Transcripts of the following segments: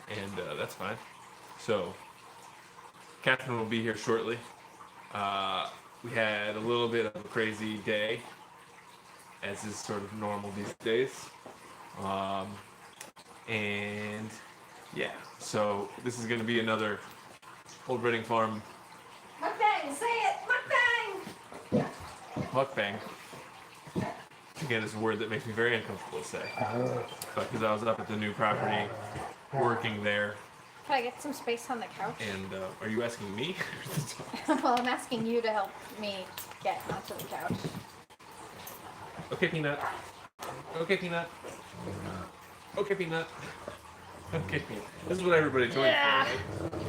and that's fine. So, Catherine will be here shortly. We had a little bit of a crazy day, as is sort of normal these days. Um, and yeah, so this is going to be another Old Reading Farm Mukbang, say it, mukbang! mukbang. Again, is a word that makes me very uncomfortable to say. But because I was up at the new property, working there, Can I get some space on the couch? and are you asking me? Well, I'm asking you to help me get onto the couch. Okay, Peanut. Okay, Peanut. Okay, Peanut. Okay, Peanut. This is what everybody joined Yeah.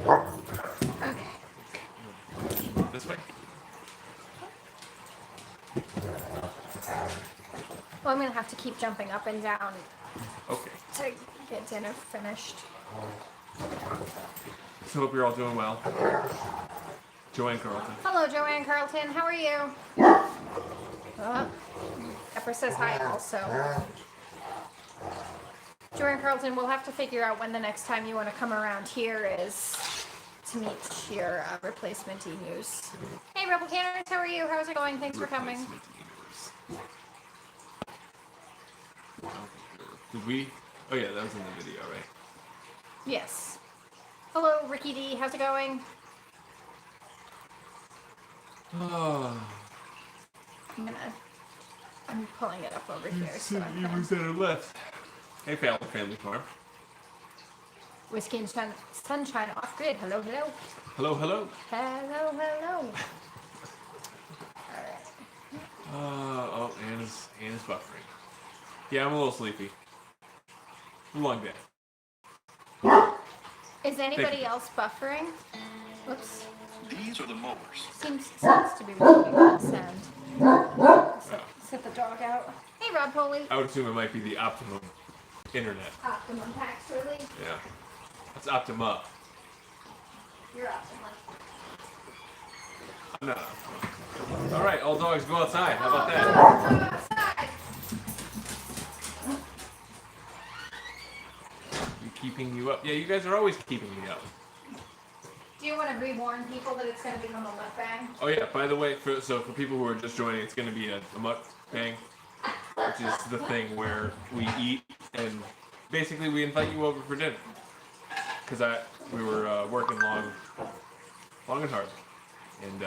for, right? Okay. This way. Well, I'm gonna have to keep jumping up and down Okay. to get dinner finished. So hope you're all doing well. Joanne Carlton. Hello, Joanne Carlton. How are you? Pepper says hi also. Joanne Carlton, we'll have to figure out when the next time you want to come around here is to meet your replacement emus. Hey, Rebel Canners, how are you? How's it going? Thanks for coming. Did we? Oh yeah, that was in the video, right? Yes. Hello, Ricky D. How's it going? Oh. I'm pulling it up over here. So I can... Emus that are left. Hey, Family Farm. Whiskey and sunshine off grid. Hello, hello. Hello, hello. Hello, hello. Alright. Oh, Anna's buffering. Yeah, I'm a little sleepy. Long day. Is anybody else buffering? Whoops. These are the mowers. Seems to be making that sound. Set the dog out. Hey, Rob Poley. I would assume it might be the Optimum internet. Optimum Packs, really? Yeah. That's Optima. You're Optimum. I'm not Optima. All right, all dogs go outside. How about that? Outside. You keeping you up? Yeah, you guys are always keeping me up. Do you want to re-warn people that it's going to become a mukbang? Oh yeah, by the way, for people who are just joining, it's going to be a mukbang, which is the thing where we eat and basically we invite you over for dinner. Because we were working long and hard. And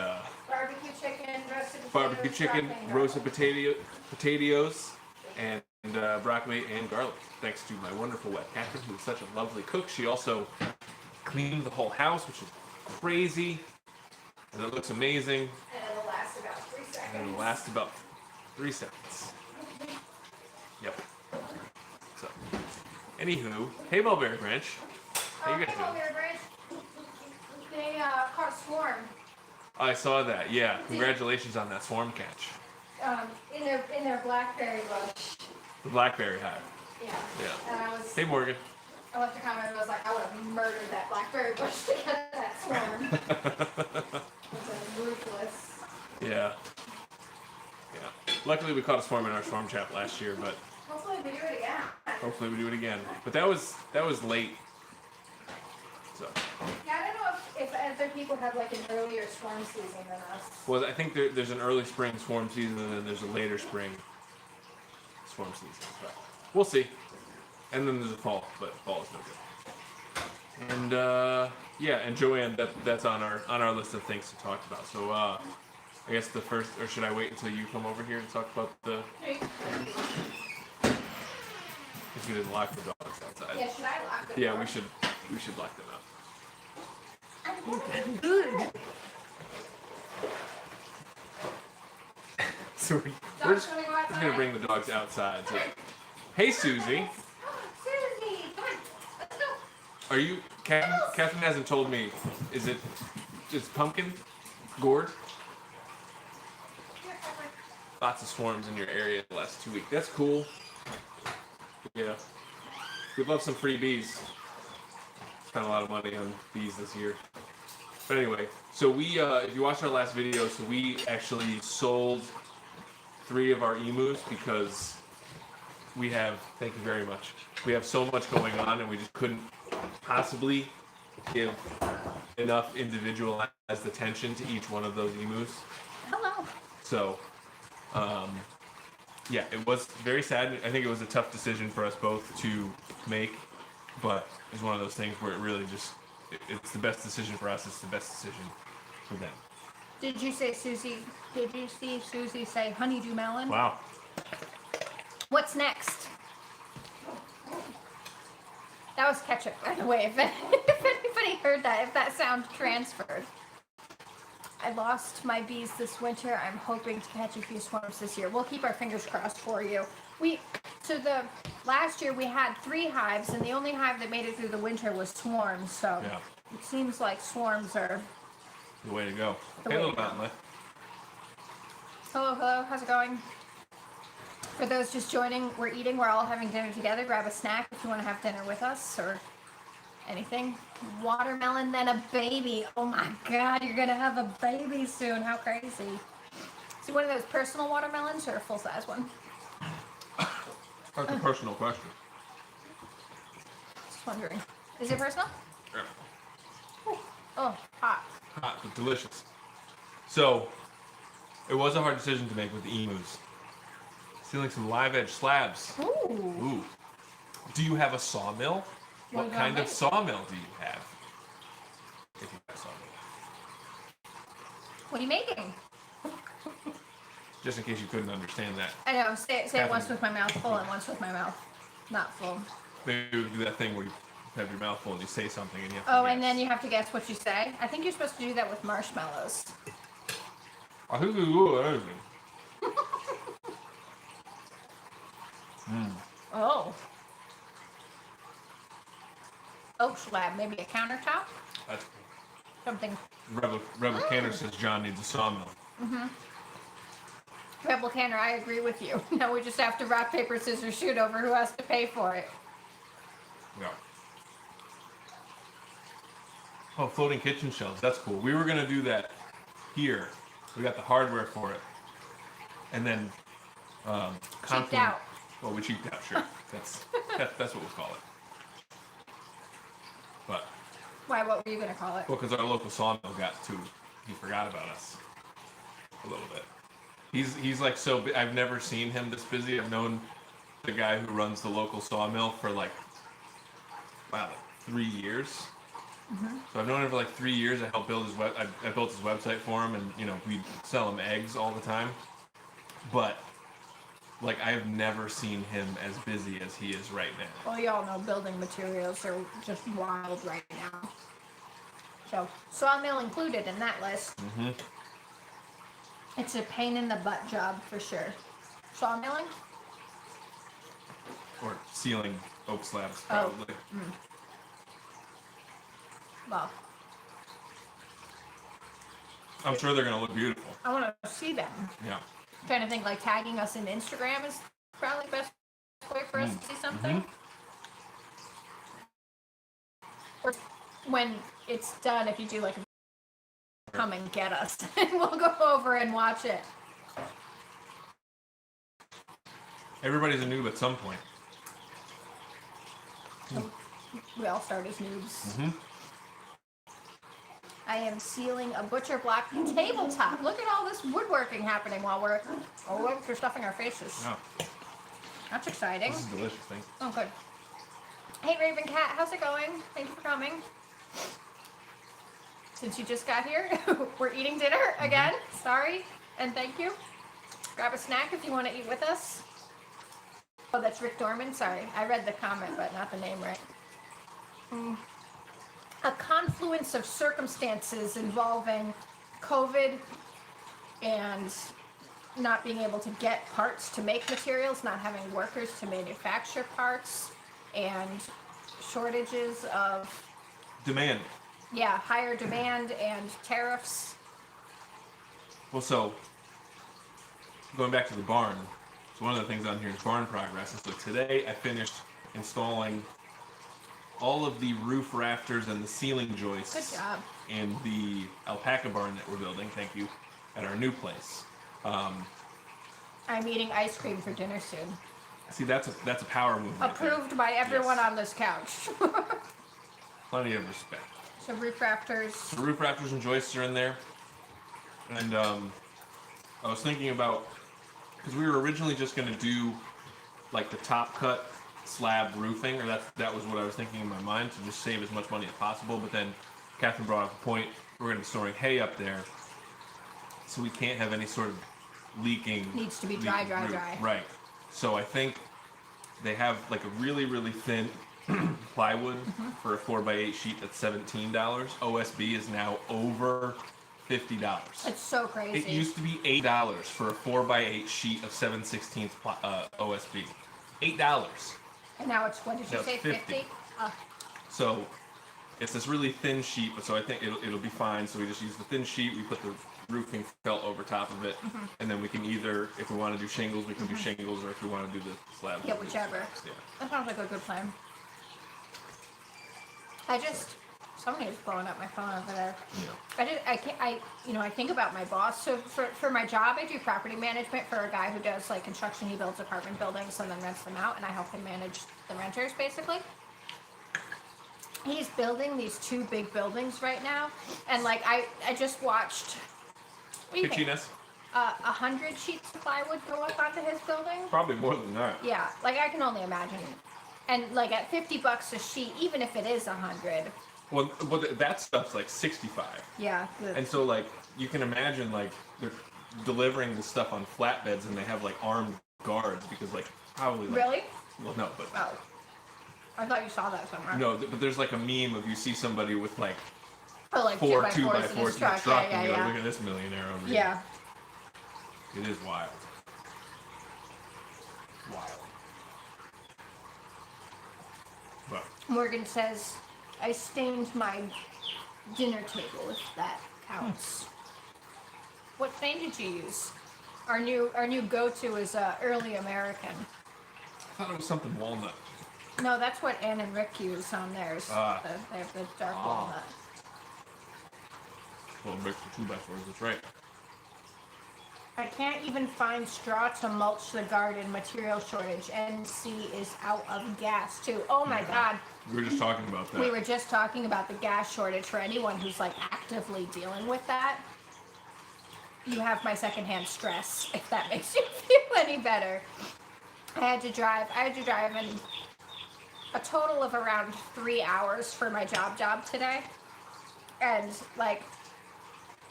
Barbecue chicken, roasted potatoes, and broccoli and garlic. Thanks to my wonderful wife, Catherine, who is such a lovely cook. She also cleaned the whole house, which is crazy. And it looks amazing. And it'll last about 3 seconds. And it'll last about 3 seconds. Yep. So, anywho, hey Mulberry Branch. How you guys doing? Mulberry Branch. They caught a swarm. I saw that. Yeah. Congratulations on that swarm catch. In their blackberry bush. The blackberry hive. Yeah. Yeah. And I was. Hey Morgan. I left a comment and I was like, I would have murdered that blackberry bush to get that swarm. It was ruthless. Yeah. Yeah. Luckily we caught a swarm in our swarm trap last year, but Hopefully we do it again. hopefully we do it again. But that was late. So. Yeah, I don't know if other people have like an earlier swarm season than us. Well, I think there's an early spring swarm season and then there's a later spring swarm season. But we'll see. And then there's a fall, but fall is no good. And yeah, and Joanne, that's on our list of things to talk about. So I guess the first, or should I wait until you come over here and talk about the? If you didn't lock the dogs outside. Yeah, should I lock them? Yeah, we should lock them up. Good. So we're just gonna bring the dogs outside. So. Hey, Susie. Susie, come on, let's go. Are you? Catherine hasn't told me. Is it just pumpkin gourd? Lots of swarms in your area the last 2 weeks. That's cool. Yeah. We'd love some free bees. Spent a lot of money on bees this year. But anyway, so we, if you watched our last video, so we actually sold 3 of our emus because we have, thank you very much, we have so much going on and we just couldn't possibly give enough individualized attention to each one of those emus. Hello. So, yeah, it was very sad. I think it was a tough decision for us both to make, but it's one of those things where it really just, it's the best decision for us. It's the best decision for them. Did you see Susie say honeydew melon? Wow. What's next? That was ketchup, by the way. If anybody heard that, if that sound transferred. I lost my bees this winter. I'm hoping to catch a few swarms this year. We'll keep our fingers crossed for you. Last year we had 3 hives, and the only hive that made it through the winter was swarms. So Yeah. it seems like swarms are The way to go. The Hey, way little to go. mountain life. Hello, how's it going? For those just joining, we're eating, we're all having dinner together. Grab a snack if you want to have dinner with us or anything. Watermelon, then a baby. Oh my god, you're gonna have a baby soon. How crazy. Is it one of those personal watermelons or a full-size one? That's a personal question. Just wondering. Is it personal? Yeah. Ooh. Oh, hot. Hot but delicious. So, it was a hard decision to make with the emus. Stealing some live edge slabs. Ooh. Ooh. Do you have a sawmill? What What do I kind of make? sawmill do you have? If you have a sawmill. What are you making? Just in case you couldn't understand that. I know, say it Catherine. once with my mouth full and once with my mouth not full. Maybe we do that thing where you have your mouth full and you say something and you have to Oh, guess. and then you have to guess what you say? I think you're supposed to do that with marshmallows. I think we do anything. Oh. Oak slab, maybe a countertop? That's Something. Rebel Canner says John needs a sawmill. Rebel Canner, I agree with you. Now we just have to rock, paper, scissors, shoot over who has to pay for it. Yeah. Oh, floating kitchen shelves. That's cool. We were gonna do that here. We got the hardware for it, and then Cheaped out. Well, we cheaped out. Sure. That's what we'll call it. But Why, what were you going to call it? well, because our local sawmill got to, he forgot about us a little bit. He's like I've never seen him this busy. I've known the guy who runs the local sawmill for like 3 years. So I've known him for like 3 years. I helped build I built his website for him, and we sell him eggs all the time. But like I've never seen him as busy as he is right now. Well, you all know building materials are just wild right now. So, sawmill included in that list. Mm-hmm. It's a pain in the butt job for sure. Sawmilling? Or sealing oak slabs, Oh. probably. Well, I'm sure they're gonna look beautiful. I want to see them. Yeah. Trying to think, like, tagging us in Instagram is probably the best way for us to see something. Or when it's done, if you do like come and get us and we'll go over and watch it. Everybody's a noob at some point. We all start as noobs. Mm-hmm. I am sealing a butcher block tabletop. Look at all this woodworking happening while we're stuffing our faces. Yeah. That's exciting. This is delicious thing. Oh, good. Hey, Raven Cat, how's it going? Thank you for coming. Since you just got here, we're eating dinner again. Sorry, and thank you. Grab a snack if you want to eat with us. Oh, that's Rick Dorman. Sorry, I read the comment, but not the name right. A confluence of circumstances involving COVID and not being able to get parts to make materials, not having workers to manufacture parts, and shortages of, Demand. yeah, higher demand and tariffs. Well, so going back to the barn, so one of the things on here is barn progress. And so today I finished installing all of the roof rafters and the ceiling joists Good job. in the alpaca barn that we're building. Thank you, at our new place. I'm eating ice cream for dinner soon. See, that's a power move. Right there. Approved by everyone Yes. on this couch. Plenty of respect. So roof rafters. The roof rafters and joists are in there. And I was thinking about, because we were originally just going to do like the top cut slab roofing, or that was what I was thinking in my mind, to just save as much money as possible. But then Catherine brought up a point, we're going to be storing hay up there, so we can't have any sort of leaking. Needs to be dry, leaking dry, roof. dry. Right. So I think they have like a really, really thin plywood for a 4x8 sheet that's $17. OSB is now over $50. It's so crazy. It used to be $8 for a 4x8 sheet of 7/16 OSB. $8. And now it's, what did you Now say, it's 50. 50? So it's this really thin sheet, but so I think it'll be fine. So we just use the thin sheet, we put the roofing felt over top of it, and then we can either, if we want to do shingles, we can do shingles, or if we want to do the slab. Yeah, whichever. Yeah. That sounds like a good plan. Somebody is blowing up my phone over there. Yeah. I think about my boss. So for my job, I do property management for a guy who does like construction. He builds apartment buildings and then rents them out, and I help him manage the renters basically. He's building these 2 big buildings right now, and like I just watched. What do you think? Itchiness? 100 sheets of plywood go up onto his building. Probably more than that. Yeah, like I can only imagine. And like at $50 a sheet, even if it is 100. Well, that stuff's like 65. Yeah. And so, like, you can imagine, like, they're delivering the stuff on flatbeds and they have, like, armed guards because, like, probably, like... Really? Well, no, but... Oh. I thought you saw that somewhere. No, but there's, like, a meme of you see somebody with, like, Oh, like 4 2x4s in 2x4s his in the truck. truck, Yeah, and you go, yeah, look at this millionaire over here. yeah. It is wild. Wild. But, Morgan says, I stained my dinner table, if that counts. What stain did you use? Our new go-to is early American. I thought it was something walnut. No, that's what Ann and Rick use on theirs. They have the dark walnut. Well, bricks for 2x4s, that's right. I can't even find straw to mulch the garden. Material shortage. NC is out of gas too. Oh my God. We were just talking about that. We were just talking about the gas shortage. For anyone who's like actively dealing with that, you have my secondhand stress, if that makes you feel any better. I had to drive in a total of around 3 hours for my job today. And like,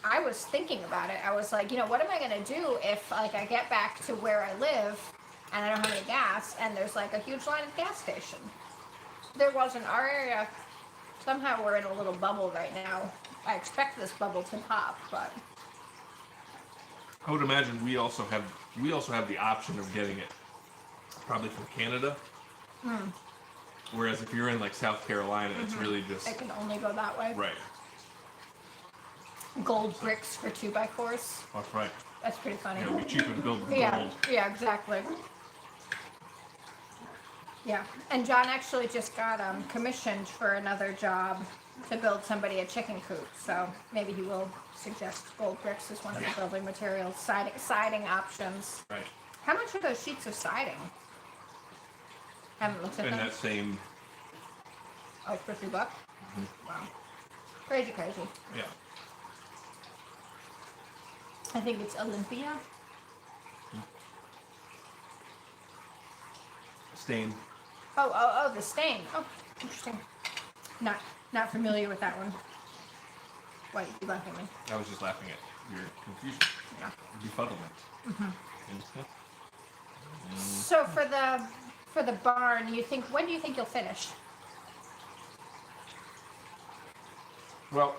I was thinking about it. I was like, what am I gonna do if like I get back to where I live and I don't have any gas and there's like a huge line at the gas station? There wasn't. Our area, somehow we're in a little bubble right now. I expect this bubble to pop, but I would imagine we also have the option of getting it probably from Canada. Whereas if you're in like South Carolina, it's really just it can only go that way. right. Gold bricks for 2x4s. That's right. That's pretty funny. It'll be cheaper to build with Yeah, gold. yeah, exactly. Yeah, and John actually just got commissioned for another job to build somebody a chicken coop. So maybe he will suggest gold bricks as one of the building materials. Siding options. Right. How much are those sheets of siding? Haven't looked at And them. that same, Oh, for $3? Wow. Crazy. yeah. I think it's Olympia. Stain. Oh, the stain. Oh, interesting. Not familiar with that one. Why you laughing at me? I was just laughing at your confusion. Yeah. Befuddlement. So for the barn, when do you think you'll finish? Well,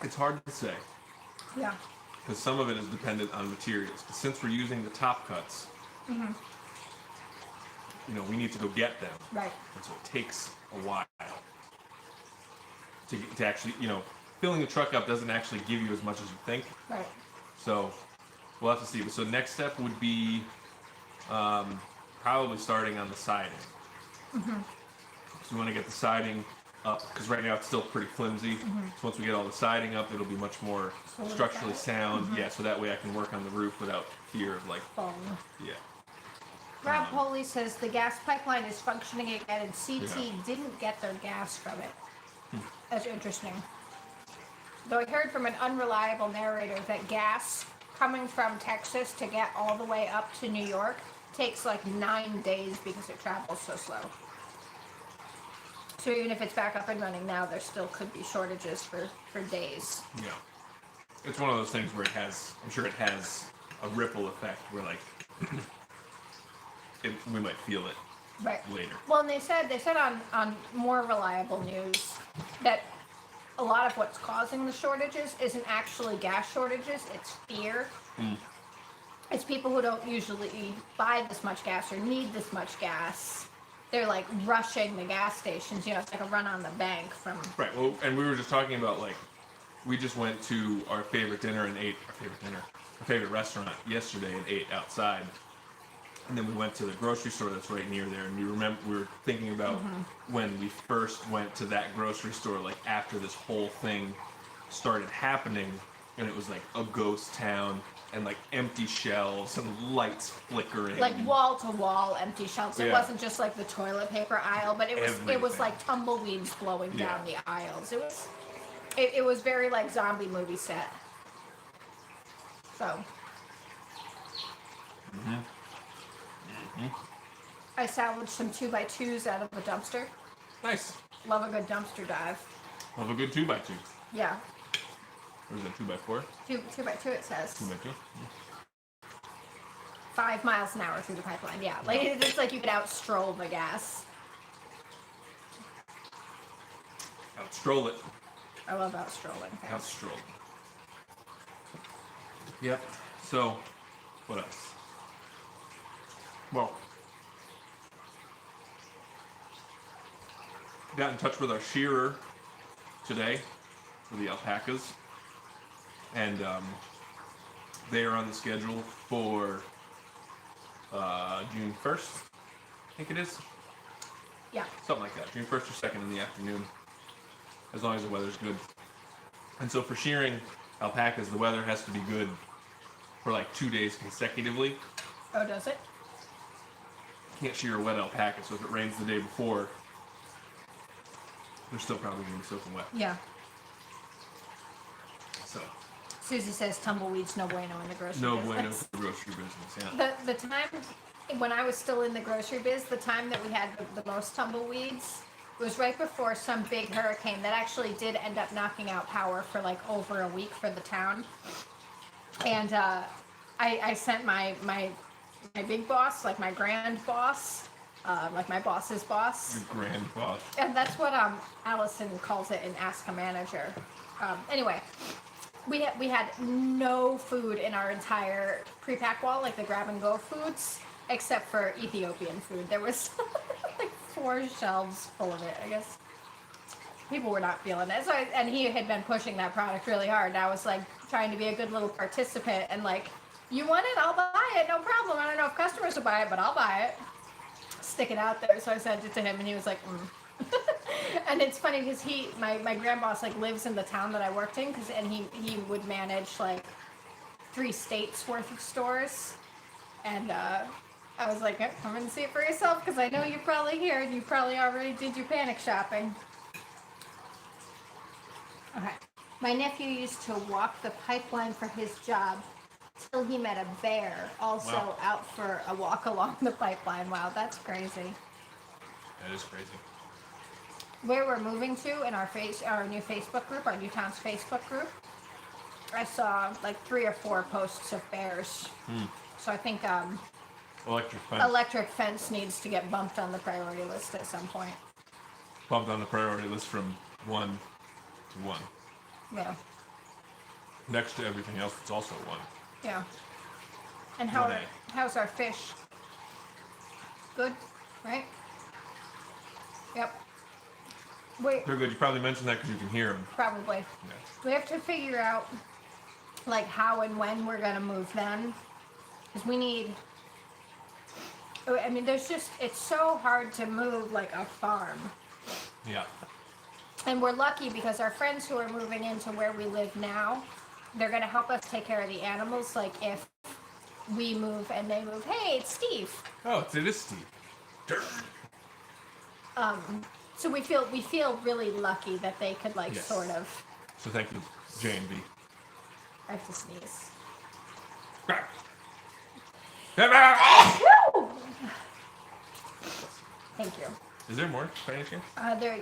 it's hard to say Yeah. because some of it is dependent on materials. But since we're using the top cuts, we need to go get them. Right. And so it takes a while to actually, filling the truck up doesn't actually give you as much as you think. Right. So we'll have to see. So next step would be probably starting on the siding. So we want to get the siding up because right now it's still pretty flimsy. So once we get all the siding up, it'll be much more structurally sound. Yeah, so that way I can work on the roof without fear of like, Falling. yeah. Rob Poley says the gas pipeline is functioning again, and CT didn't get their gas from it. That's interesting. Though I heard from an unreliable narrator that gas coming from Texas to get all the way up to New York takes like 9 days because it travels so slow. So even if it's back up and running now, there still could be shortages for days. Yeah. It's one of those things where I'm sure it has a ripple effect where like, we might feel it later. Well, and they said on more reliable news that a lot of what's causing the shortages isn't actually gas shortages, it's fear. It's people who don't usually buy this much gas or need this much gas. They're like rushing the gas stations, it's like a run on the bank from... Right, well, and we were just talking about like, we just went to our favorite dinner and ate our favorite restaurant yesterday and ate outside. And then we went to the grocery store that's right near there, and we were thinking about when we first went to that grocery store, like after this whole thing started happening, and it was like a ghost town, and like empty shelves and lights flickering. Like wall to wall empty shelves. It Yeah. wasn't just like the toilet paper aisle, but it was Everything. like tumbleweeds blowing Yeah. down the aisles. It was very like zombie movie set. So I salvaged some 2x2s out of the dumpster. Nice. Love a good dumpster dive. Love a good 2x2. Yeah. Or is it 2x4? 2x2 it says. 2x2? 5 miles an hour through the pipeline. Yeah. Like it's like you could outstroll the gas. Outstroll it. I love outstrolling things. Outstroll. Yep. So, what else? Well, got in touch with our shearer today for the alpacas, and they are on the schedule for June 1st, I think it is. Yeah. Something like that. June 1st or 2nd in the afternoon, as long as the weather's good. And so for shearing alpacas, the weather has to be good for like 2 days consecutively. Oh, does it? Can't shear a wet alpaca, so if it rains the day before, they're still probably going to be soaking wet. Yeah. So, Susie says tumbleweeds no bueno in the grocery no business. bueno for the grocery business, yeah. The time when I was still in the grocery biz, the time that we had the most tumbleweeds was right before some big hurricane that actually did end up knocking out power for like over a week for the town. And I sent my big boss, like my grand boss, like my boss's boss. Your grand boss. And that's what Allison calls it in Ask a Manager. Anyway, we had no food in our entire pre-pack wall, like the grab-and-go foods, except for Ethiopian food. There was like 4 shelves full of it, I guess. People were not feeling it. And he had been pushing that product really hard. And I was like trying to be a good little participant and like, you want it? I'll buy it. No problem. I don't know if customers will buy it, but I'll buy it. Stick it out there. So I sent it to him and he was like, And it's funny because my grand boss like lives in the town that I worked in and he would manage like 3 states worth of stores. And I was like, come and see it for yourself because I know you're probably here and you probably already did your panic shopping. Okay. My nephew used to walk the pipeline for his job till he met a bear also out for a walk along the pipeline. Wow, that's crazy. That is crazy. Where we're moving to in our new Facebook group, our Newtown's Facebook group, I saw like 3 or 4 posts of bears. So I think Electric fence. electric fence needs to get bumped on the priority list at some point. Bumped on the priority list from 1 to 1. Yeah. Next to everything else, it's also 1. Yeah. And One A. how's our fish? Good, right? Yep. Wait, They're good. You probably mentioned that because you can hear them. probably. Yeah. We have to figure out like how and when we're gonna move them, because we need. I mean, it's so hard to move like a farm. Yeah. And we're lucky because our friends who are moving into where we live now, they're going to help us take care of the animals. Like if we move and they move. Hey, it's Steve. Oh, it is Steve. So we feel really lucky that they could like Yes. sort of. So thank you, J and B. I have to sneeze. Thank you. Is there more by any chance?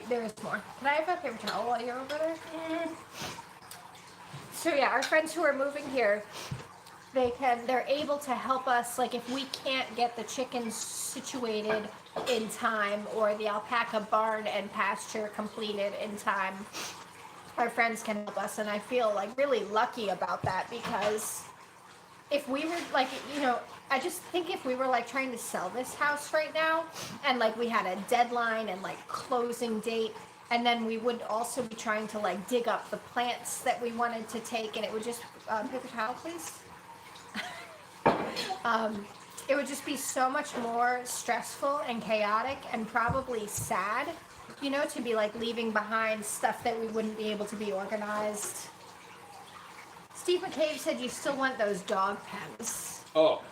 There is more. Can I have a paper towel while you're over there? So yeah, our friends who are moving here, they're able to help us. Like if we can't get the chickens situated in time or the alpaca barn and pasture completed in time, our friends can help us, and I feel like really lucky about that because if we were like, I just think if we were like trying to sell this house right now and like we had a deadline and like closing date, and then we would also be trying to like dig up the plants that we wanted to take, and it would just paper towel please. It would just be so much more stressful and chaotic and probably sad, to be like leaving behind stuff that we wouldn't be able to be organized. Steve McCabe said you still want those dog pens. Oh.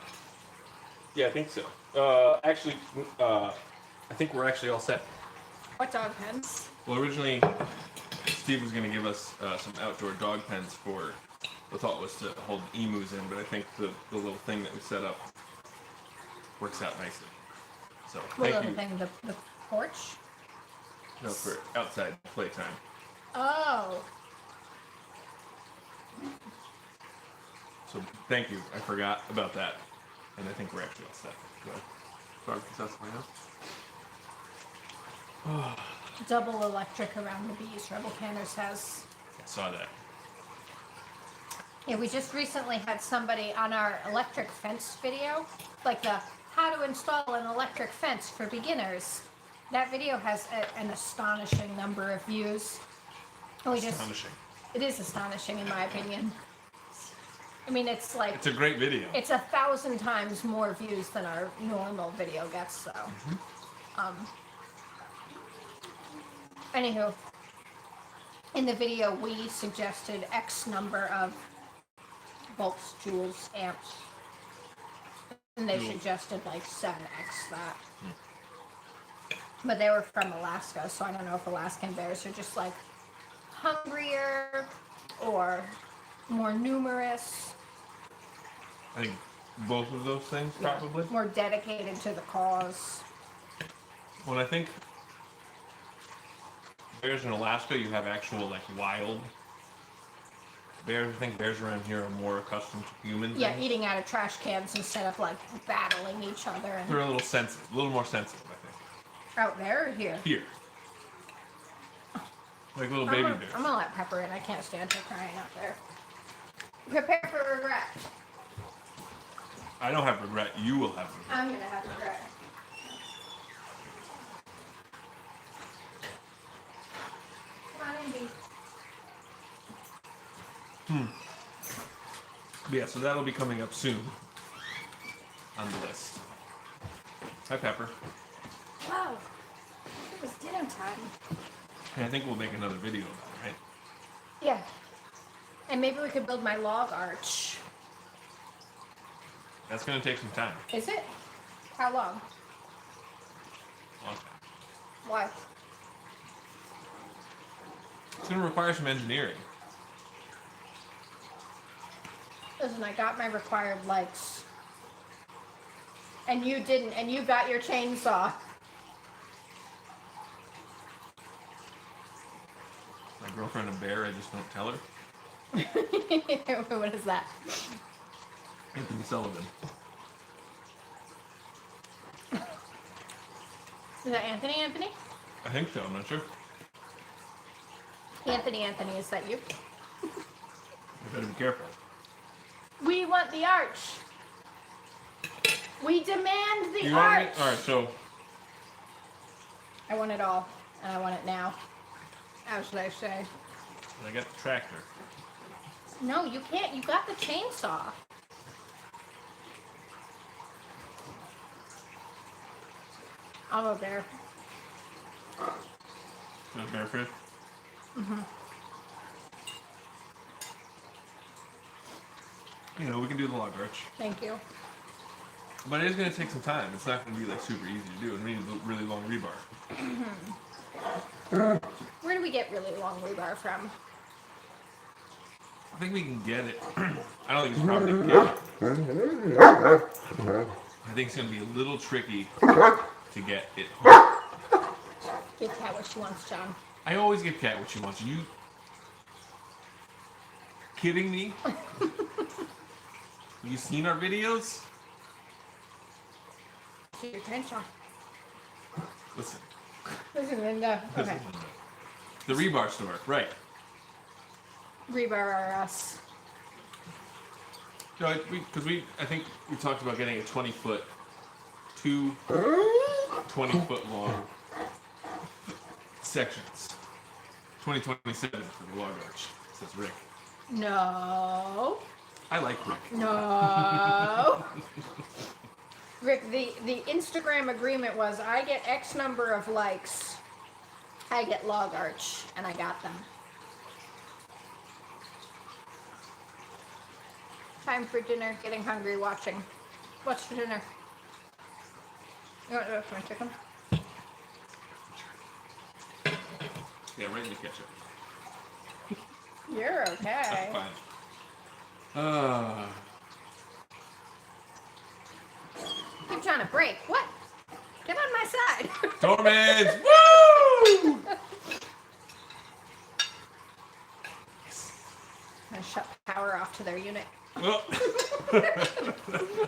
Yeah, I think so. Actually, I think we're actually all set. What dog pens? Well, originally, Steve was going to give us some outdoor dog pens for, the thought was to hold emus in, but I think the little thing that we set up works out nicely. So, What thank little you. thing? The porch? No, for outside playtime. Oh. So, thank you. I forgot about that. And I think we're actually all set. Go ahead. Sorry, that's my house. Double electric around the bees, Rebel Canners has. I saw that. Yeah, we just recently had somebody on our electric fence video, like the how to install an electric fence for beginners. That video has an astonishing number of views. And Astonishing. It is astonishing in my opinion. I mean, it's like... It's a great video. It's 1,000 times more views than our normal video gets, so... Anywho, in the video we suggested X number of volts, joules, amps. And they suggested like 7X that. But they were from Alaska, so I don't know if Alaskan bears are just like hungrier or more numerous. I think both of those things, probably. More dedicated to the cause. Well, I think bears in Alaska, you have actual, like, wild bears. I think bears around here are more accustomed to human Yeah, things. eating out of trash cans instead of like battling each other. And They're a little sensitive, a little more sensitive, I think. out there or here? Here. Like little baby bears. I'm gonna let Pepper in. I can't stand her crying out there. Prepare for regret. I don't have regret. You will have regret. I'm gonna have regret. Come on in, Bee. Yeah, so that'll be coming up soon on the list. Hi, Pepper. Wow. It was dinner time. And I think we'll make another video about it, right? Yeah. And maybe we could build my log arch. That's going to take some time. Is it? How long? Long time. Why? It's going to require some engineering. Listen, I got my required likes. And you didn't, and you got your chainsaw. My girlfriend a bear, I just don't tell her. What is that? Anthony Sullivan. Is that Anthony? I think so, I'm not sure. Anthony, is that you? You better be careful. We want the arch. We demand the You want arch. it? Alright, so I want it all, and I want it now. How should I say? I got the tractor. No, you can't. You got the chainsaw. I'm a bear. The bear fish. you know, we can do the log arch. Thank you. But it is going to take some time. It's not going to be like super easy to do, and we need a really long rebar. Where do we get really long rebar from? I think we can get it. I don't think it's probably get it. I think it's going to be a little tricky to get it home. Give Kat what she wants, John. I always give Kat what she wants. You kidding me? Have you seen our videos? Keep your attention. Listen. Listen, Linda. Okay. The rebar store, right. Rebar are us. No, I think we talked about getting a 20-foot, two 20-foot long sections. 2027 for the log arch, says Rick. No. I like Rick. No. Rick, the Instagram agreement was I get X number of likes, I get log arch, and I got them. Time for dinner, getting hungry, watching. What's for dinner? You want to my chicken? Yeah, right in the ketchup. You're okay. Fine. Keep trying to break. What? Get on my side. Torments! Woo! I'm gonna shut power off to their unit. Oh.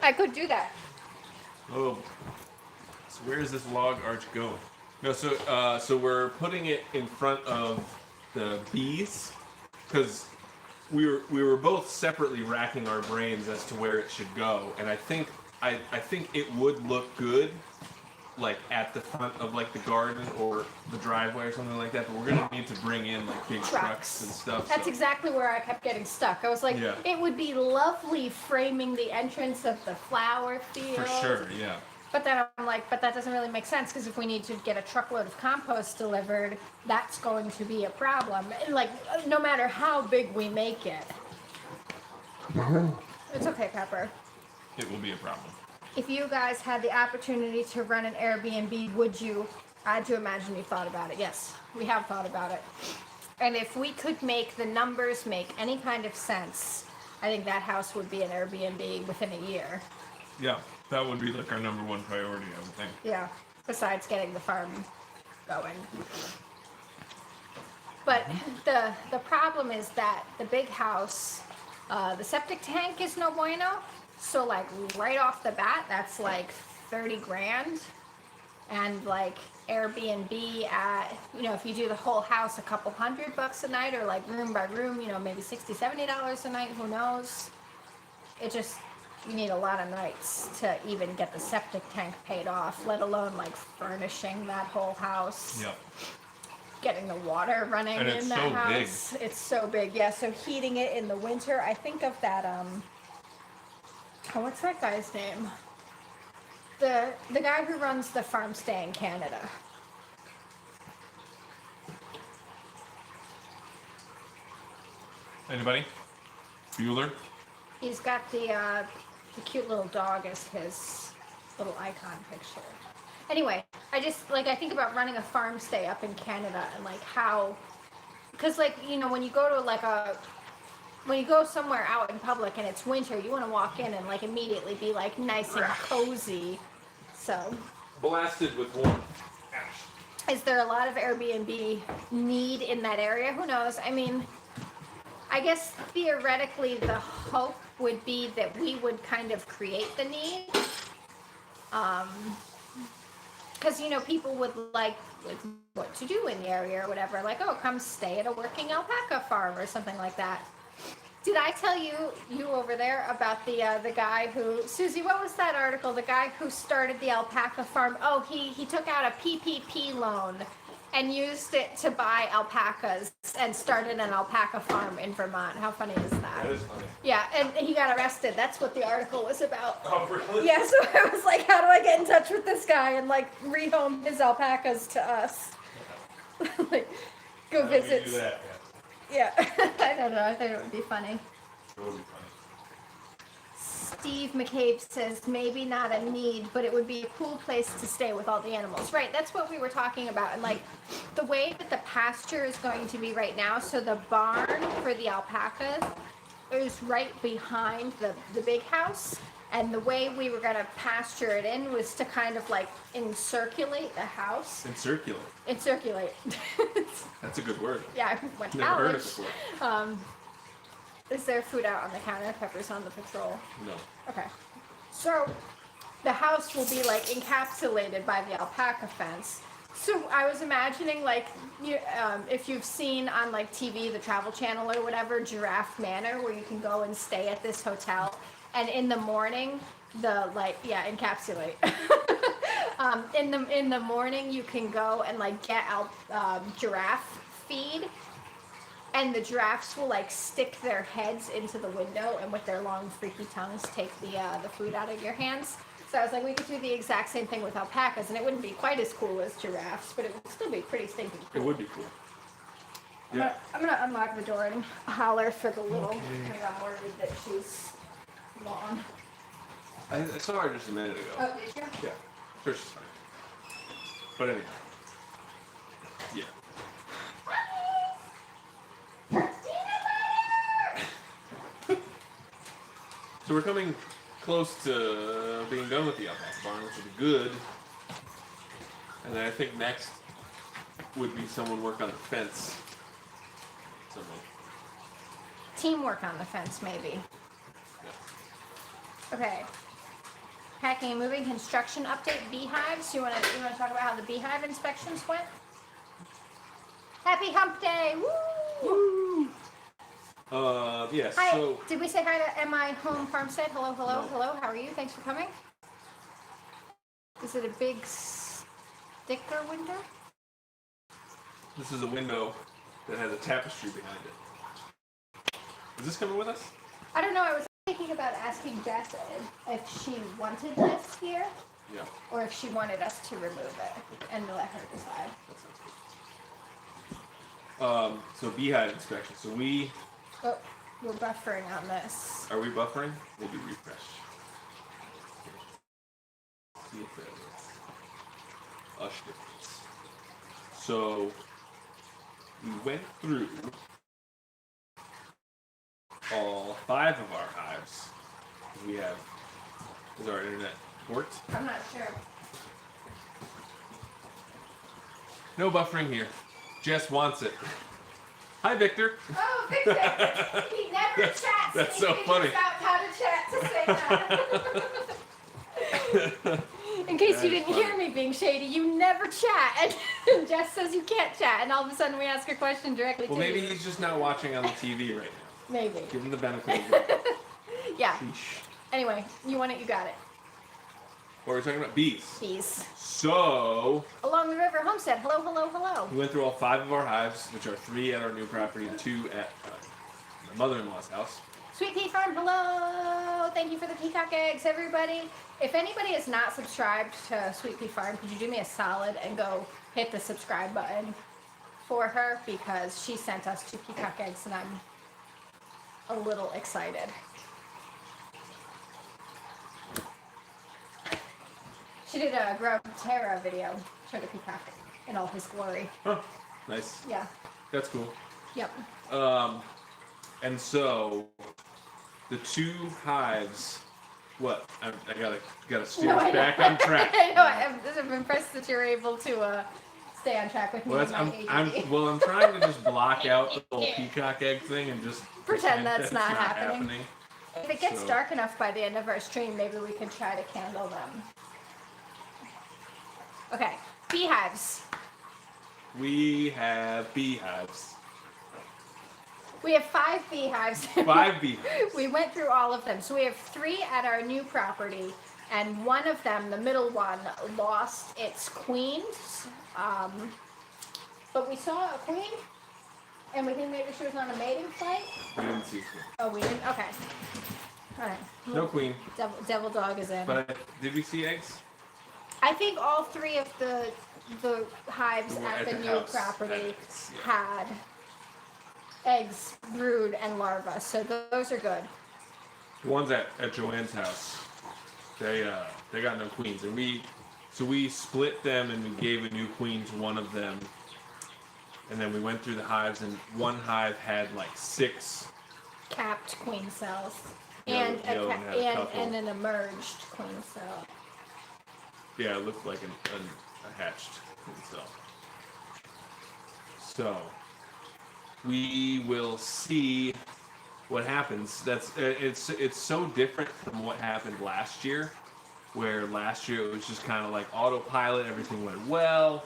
I could do that. Oh. So where is this log arch going? No, so we're putting it in front of the bees because we were both separately racking our brains as to where it should go, and I think it would look good like at the front of like the garden or the driveway or something like that, but we're gonna need to bring in like big trucks and stuff. That's exactly where I kept getting stuck. I was like, Yeah. It would be lovely framing the entrance of the flower field. For sure, yeah. But then I'm like, but that doesn't really make sense because if we need to get a truckload of compost delivered, that's going to be a problem. And like, no matter how big we make it. It's okay, Pepper. It will be a problem. If you guys had the opportunity to run an Airbnb, would you? I had to imagine you thought about it. Yes, we have thought about it. And if we could make the numbers make any kind of sense, I think that house would be an Airbnb within a year. Yeah, that would be like our number one priority, I would think. Yeah, besides getting the farm going. But the problem is that the big house, the septic tank is no bueno. So like right off the bat, that's like 30 grand. And like Airbnb at, if you do the whole house, a couple $100 a night, or like room by room, maybe $60, $70 a night, who knows? You need a lot of nights to even get the septic tank paid off, let alone like furnishing that whole house. Yep. Getting the water running And it's in that so house. big. It's so big, yeah. So heating it in the winter, I think of that, what's that guy's name? The guy who runs the farm stay in Canada. Anybody? Bueller? He's got the cute little dog as his little icon picture. Anyway, I think about running a farm stay up in Canada and like how, because like, when you go to when you go somewhere out in public and it's winter, you want to walk in and like immediately be like nice and cozy. So, Blasted with warmth. is there a lot of Airbnb need in that area? Who knows? I mean, I guess theoretically the hope would be that we would kind of create the need. Because, people would like what to do in the area or whatever. Like, oh, come stay at a working alpaca farm or something like that. Did I tell you over there about the guy who, Susie, what was that article? The guy who started the alpaca farm. Oh, he took out a PPP loan and used it to buy alpacas and started an alpaca farm in Vermont. How funny is that? That is funny. Yeah, and he got arrested. That's what the article was about. Oh, really? Yeah, so I was like, how do I get in touch with this guy and like rehome his alpacas to us? Like, go visit. We do that, Yeah, I don't know. I thought it would be funny. It would be funny. Steve McCabe says maybe not a need, but it would be a cool place to stay with all the animals. Right, that's what we were talking about. And like the way that the pasture is going to be right now, so the barn for the alpacas is right behind the big house. And the way we were going to pasture it in was to kind of like encirculate the house. Encirculate. Encirculate. That's a good word. Yeah, I went Never heard college. it before. Is there food out on the counter? Pepper's on the patrol. No. Okay. So the house will be like encapsulated by the alpaca fence. So I was imagining like if you've seen on like TV, the Travel Channel or whatever, Giraffe Manor, where you can go and stay at this hotel, and in the morning, encapsulate. In the morning, you can go and like get giraffe feed. And the giraffes will like stick their heads into the window and with their long freaky tongues take the food out of your hands. So I was like, we could do the exact same thing with alpacas, and it wouldn't be quite as cool as giraffes, but it would still be pretty stinking cool. It would be cool. I'm gonna unlock the door and holler for the little, because I'm worried that she's gone. I saw her just a minute ago. Oh, did you? Yeah. Sure, she's fine. But anyway. Yeah. So we're coming close to being done with the alpaca barn, which would be good. And then I think next would be someone work on the fence. Someone. Teamwork on the fence, maybe. Yeah. Okay. Packing and moving, construction update, beehives. You wanna talk about how the beehive inspections went? Happy Hump Day! Woo! Woo! Yes. Hi. So Did we say hi to MI Home Farmstead? Hello, hello, No. hello. How are you? Thanks for coming. Is it a big sticker window? this is a window that has a tapestry behind it. Is this coming with us? I don't know. I was thinking about asking Jess if she wanted this here, Yeah. or if she wanted us to remove it and let her decide. That sounds good. So beehive inspection. So Oh, we're buffering on this. are we buffering? Maybe refresh. See if that is Ush difference. So we went through all 5 of our hives. We have. Is our internet worked? I'm not sure. No buffering here. Jess wants it. Hi, Victor. Oh, Victor! He never chats. That's He so figures funny. out how to chat to say that. In case you That is didn't hear funny. me being shady, you never chat. And Jess says you can't chat, and all of a sudden we ask a question directly Well, to maybe you. he's just not watching on the TV right now. Maybe. Give him the benefit of the doubt. Yeah. Sheesh. Anyway, you want it, you got it. What are we talking about? Bees. Bees. So Along the river homestead. Hello, hello, hello. we went through all 5 of our hives, which are 3 at our new property and 2 at my mother-in-law's house. Sweet Pea Farm, hello! Thank you for the peacock eggs, everybody. If anybody is not subscribed to Sweet Pea Farm, could you do me a solid and go hit the subscribe button for her? Because she sent us 2 peacock eggs and I'm a little excited. She did a Grow Terra video, showed a peacock in all his glory. Huh. Nice. Yeah, That's cool. yep. And so the 2 hives. What? I gotta steer No, us I know. back on track. I know, I'm impressed that you're able to stay on track with me. Well, and that's, my I'm ADD. I'm trying to just block out the whole peacock egg thing and just Pretend that's not happening. happening. If it gets So- dark enough by the end of our stream, maybe we could try to candle them. Okay, beehives. We have beehives. We have 5 beehives. 5 beehives. We went through all of them. So we have 3 at our new property, and one of them, the middle one, lost its queens. But we saw a queen, and we think maybe she was on a mating flight. We didn't see queen. Oh, we didn't? Okay. All right. No queen. Devil dog is in. But did we see eggs? I think all 3 of the hives Were at at the the new house. property Yeah. had eggs, brood, and larvae. So those are good. The ones at Joanne's house, they got no queens, and we split them and we gave a new queen to one of them, and then we went through the hives, and one hive had like 6 capped queen cells. The And other one had a couple. and an emerged queen cell. Yeah, it looked like a hatched queen cell. So we will see what happens. It's so different from what happened last year, where last year it was just kind of like autopilot, everything went well.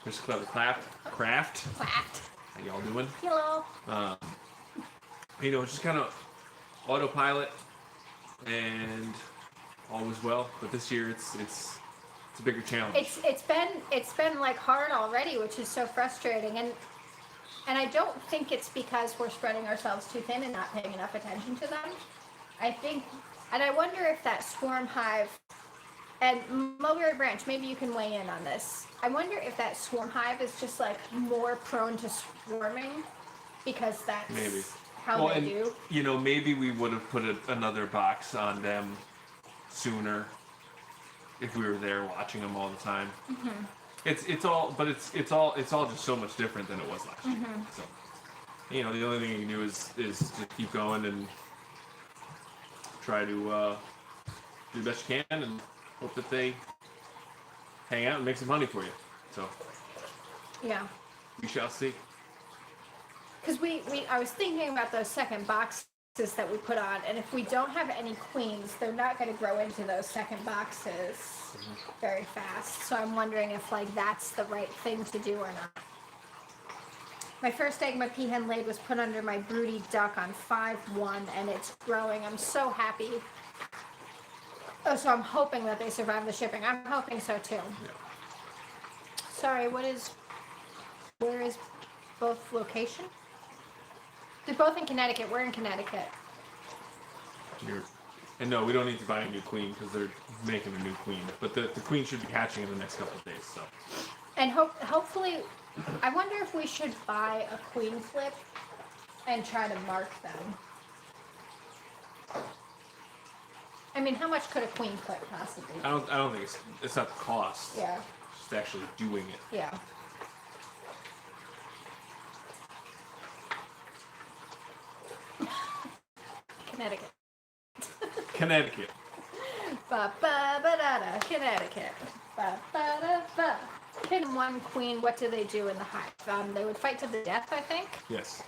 There's Clever Craft. Clapped. How y'all doing? Hello. It's just kind of autopilot and all was well. But this year it's a bigger challenge. It's been like hard already, which is so frustrating, and I don't think it's because we're spreading ourselves too thin and not paying enough attention to them. I think, and I wonder if that swarm hive, and Mulberry Branch, maybe you can weigh in on this. I wonder if that swarm hive is just like more prone to swarming because that's Maybe how they do. Maybe we would have put another box on them sooner if we were there watching them all the time. Mm-hmm. It's all just so much different than it was last year. So, the only thing you can do is to keep going and try to do the best you can and hope that they hang out and make some money for you. So, Yeah. we shall see. Because I was thinking about those second boxes that we put on, and if we don't have any queens, they're not going to grow into those second boxes very fast. So I'm wondering if that's the right thing to do or not. My first egg my peahen laid was put under my broody duck on 5/1, and it's growing. I'm so happy. Oh, so I'm hoping that they survive the shipping. I'm hoping so too. Yeah. Sorry, where is both location? They're both in Connecticut. We're in Connecticut. And no, we don't need to buy a new queen because they're making a new queen. But the queen should be hatching in the next couple of days. So. And hopefully, I wonder if we should buy a queen clip and try to mark them. I mean, how much could a queen clip possibly be? I don't think it's not the cost. Yeah. It's just actually doing it. Yeah. Connecticut. Connecticut. Ba ba ba da da. Connecticut. Ba ba da ba. Kid one queen. What do they do in the hive? They would fight to the death, I think. Yes.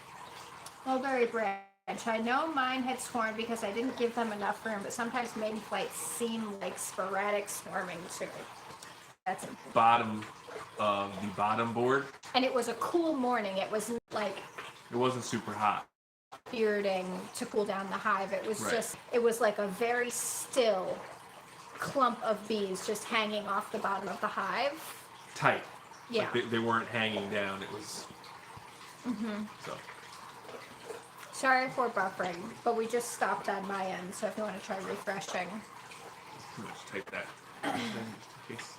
Mulberry Branch. I know mine had swarmed because I didn't give them enough room, but sometimes mating flights seem like sporadic swarming too. That's important. Bottom of the bottom board. And it was a cool morning. It wasn't like It wasn't super hot. bearding to cool down the hive. It was Right. it was like a very still clump of bees just hanging off the bottom of the hive. Tight. Yeah. Like they weren't hanging down. It was. So. Sorry for buffering, but we just stopped on my end, so if you want to try refreshing. Just type that. in case.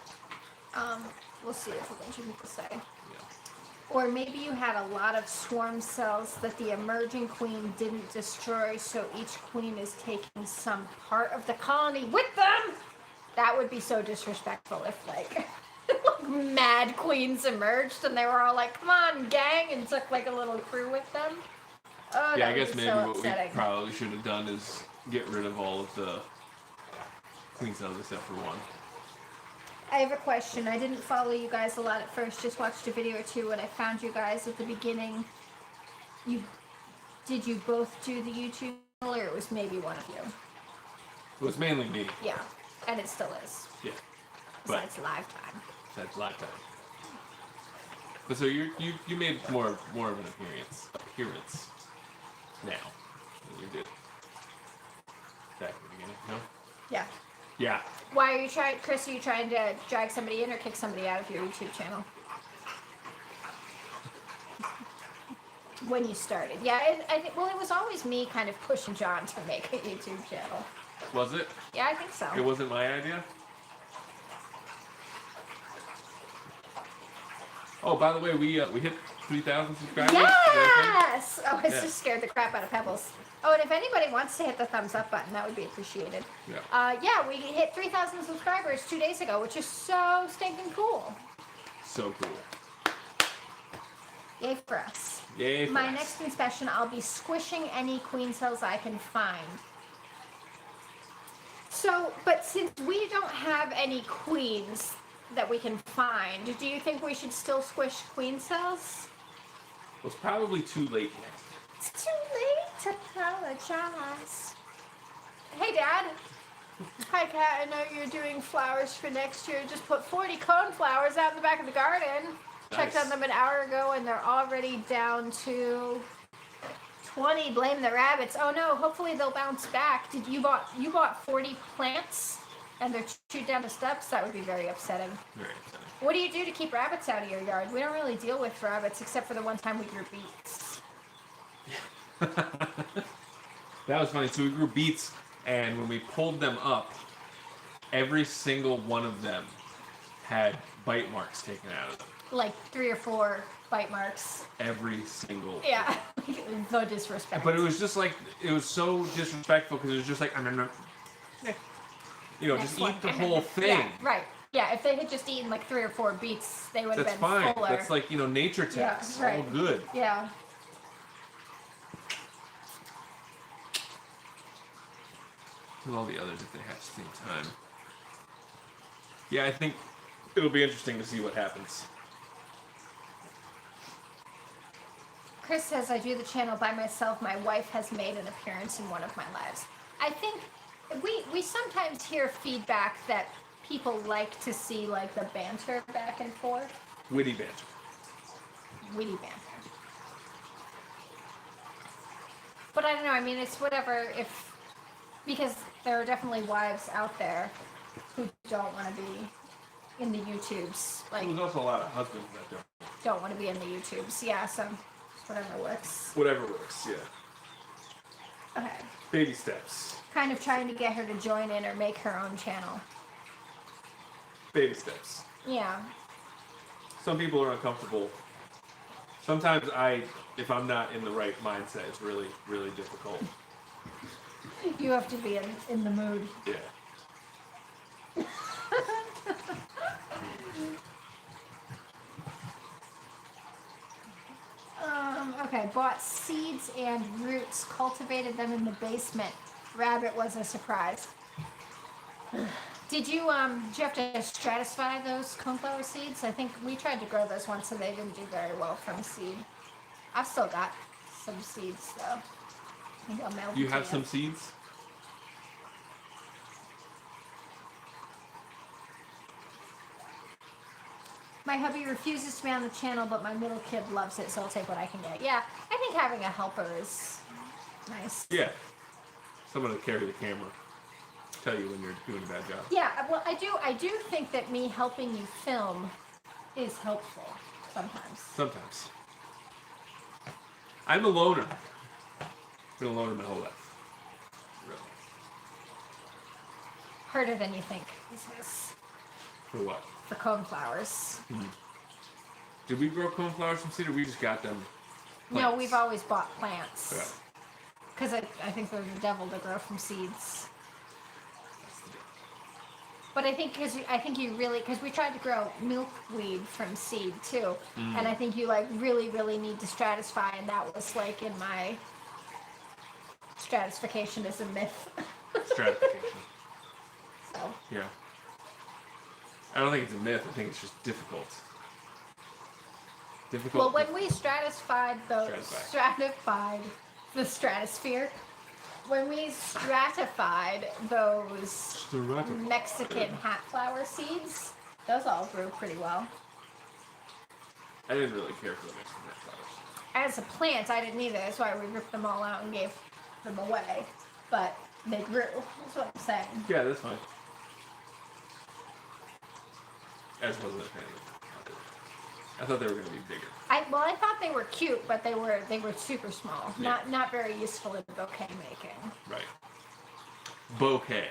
We'll see if a bunch of people say. Yeah. Or maybe you had a lot of swarm cells that the emerging queen didn't destroy, so each queen is taking some part of the colony with them. That would be so disrespectful if like mad queens emerged and they were all like, "Come on, gang," and took like a little crew with them. Oh, Yeah, I that would guess be maybe so what upsetting. we probably should have done is get rid of all of the queen cells except for one. I have a question. I didn't follow you guys a lot at first. Just watched a video or two when I found you guys at the beginning. Did you both do the YouTube channel, or it was maybe one of you? It was mainly me. Yeah, and it still is. Yeah. But Besides lifetime. that's lifetime. But so you made more of an appearance now than you did back in the beginning. No. Yeah. Yeah. Why are you trying, Chris? Are you trying to drag somebody in or kick somebody out of your YouTube channel? When you started, yeah. Well, it was always me kind of pushing John to make a YouTube channel. Was it? Yeah, I think so. It wasn't my idea. Oh, by the way, we hit 3,000 subscribers. Is that Yes! Oh, I Yeah. just scared the crap out of Pebbles. Oh, and if anybody wants to hit the thumbs up button, that would be appreciated. a thing? Yeah. Yeah, we hit 3,000 subscribers 2 days ago, which is so stinking cool. So cool. Yay for us. Yay for My us. next inspection, I'll be squishing any queen cells I can find. So, but since we don't have any queens that we can find, do you think we should still squish queen cells? Well, it's probably too late yet. It's too late to apologize. Hey, Dad. Hi, Kat. I know you're doing flowers for next year. Just put 40 cone flowers out in the back of the garden. Checked Nice. on them an hour ago, and they're already down to 20. Blame the rabbits. Oh no! Hopefully they'll bounce back. Did you bought 40 plants, and they're chewed down to steps? That would be very upsetting. Very exciting. What do you do to keep rabbits out of your yard? We don't really deal with rabbits except for the one time we grew beets. That was funny. So we grew beets, and when we pulled them up, every single one of them had bite marks taken out of them. Like 3 or 4 bite marks. Every single. Yeah, the disrespect. But it was just like, it was so disrespectful because it was just like, you know, Next just one. eat the whole thing. Yeah, right. Yeah, if they had just eaten like 3 or 4 beets, they would have That's been fine. fuller. That's like, you know, nature Yeah, tests. right. All good. Yeah. And all the others if they hatch at the same time. Yeah, I think it'll be interesting to see what happens. Chris says, I do the channel by myself. My wife has made an appearance in one of my lives. I think we sometimes hear feedback that people like to see like the banter back and forth. Witty banter. Witty banter. But I don't know, I mean, it's whatever if, because there are definitely wives out there who don't want to be in the YouTubes. Like, There's also a lot of husbands that don't want to be in the YouTubes. Yeah, so whatever works. Whatever works, yeah. Okay. Baby steps. Kind of trying to get her to join in or make her own channel. Baby steps. Yeah. Some people are uncomfortable. Sometimes if I'm not in the right mindset, it's really, really difficult. You have to be in the mood. Yeah. Okay, bought seeds and roots, cultivated them in the basement. Rabbit was a surprise. Did you have to stratify those coneflower seeds? I think we tried to grow those once and they didn't do very well from seed. I've still got some seeds though. I think I'll mail them You to have some seeds? My hubby refuses to be on the channel, but my middle kid loves it, so I'll take what I can get. Yeah, I think having a helper is nice. Yeah. Someone to carry the camera. Tell you when you're doing a bad job. Yeah, well, I do think that me helping you film is helpful sometimes. Sometimes. I'm a loner. Been a loner my whole life. Really. Harder than you think, is this, For what? for coneflowers. Did we grow coneflowers from seed or we just got them? No, plants? we've always bought plants. Yeah. Because I think they're the devil to grow from seeds. But I think because we tried to grow milkweed from seed too, and I think you like really need to stratify, and that was like in my stratification is a myth. Stratification. So Yeah. I don't think it's a myth. I think it's just difficult. Difficult. well, when we stratified the stratosphere, when we stratified those Mexican hat flower seeds, those all grew pretty well. I didn't really care for the Mexican nut flowers. As a plant, I didn't either. That's why we ripped them all out and gave them away. But they grew. That's what I'm saying. Yeah, that's fine. As wasn't a fan of them. I thought they were going to be bigger. I thought they were cute, but they were super small. Yeah. Not very useful in bouquet making. Right. Bouquet.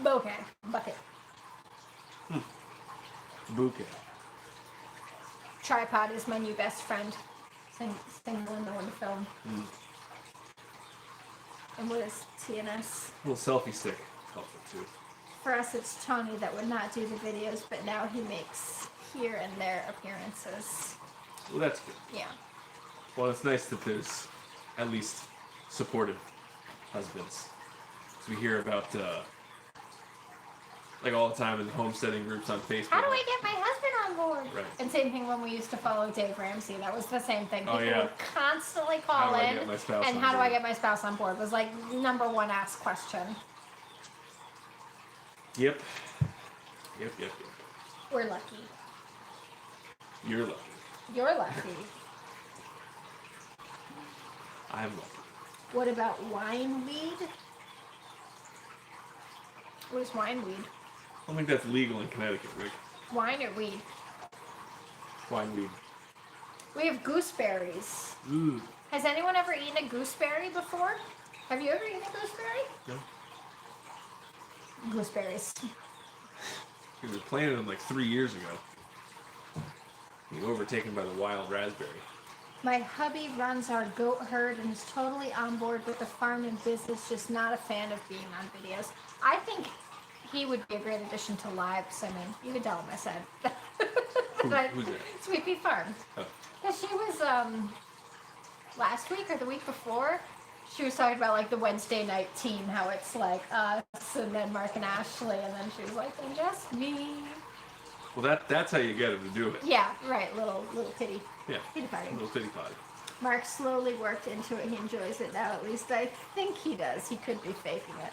Bouquet. Bucket. Bouquet. Tripod is my new best friend. Single and no one to film. And what is TNS? Little selfie stick helpful too. For us, it's Tony that would not do the videos, but now he makes here and there appearances. Well, that's good. Yeah. Well, it's nice that there's at least supportive husbands. So we hear about, like all the time in homesteading groups on Facebook. How do I get my husband on board? Right. And same thing when we used to follow Dave Ramsey. That was the same thing. People yeah. would constantly How call do I in, get my spouse and on how do I board? get my spouse on board? Was like number one asked question. Yep. We're lucky. You're lucky. You're lucky. I'm lucky. What about wine weed? What is wine weed? I don't think that's legal in Connecticut, Rick. Wine or weed? Wine weed. We have gooseberries. Ooh. Has anyone ever eaten a gooseberry before? Have you ever eaten a gooseberry? No. Gooseberries. We were planting them like 3 years ago. We were overtaken by the wild raspberry. My hubby runs our goat herd and is totally on board with the farm and business, just not a fan of being on videos. I think he would be a great addition to lives. I mean, you can tell him I said. Who's that? Sweet Pea Farm. Oh. Because she was, last week or the week before, she was talking about like the Wednesday night team, how it's like us and then Mark and Ashley, and then she was like, and just me. Well, that's how you get him to do it. Yeah, right, little titty. Yeah. Titty party. Little titty potty. Mark slowly worked into it. He enjoys it now, at least I think he does. He could be faking it.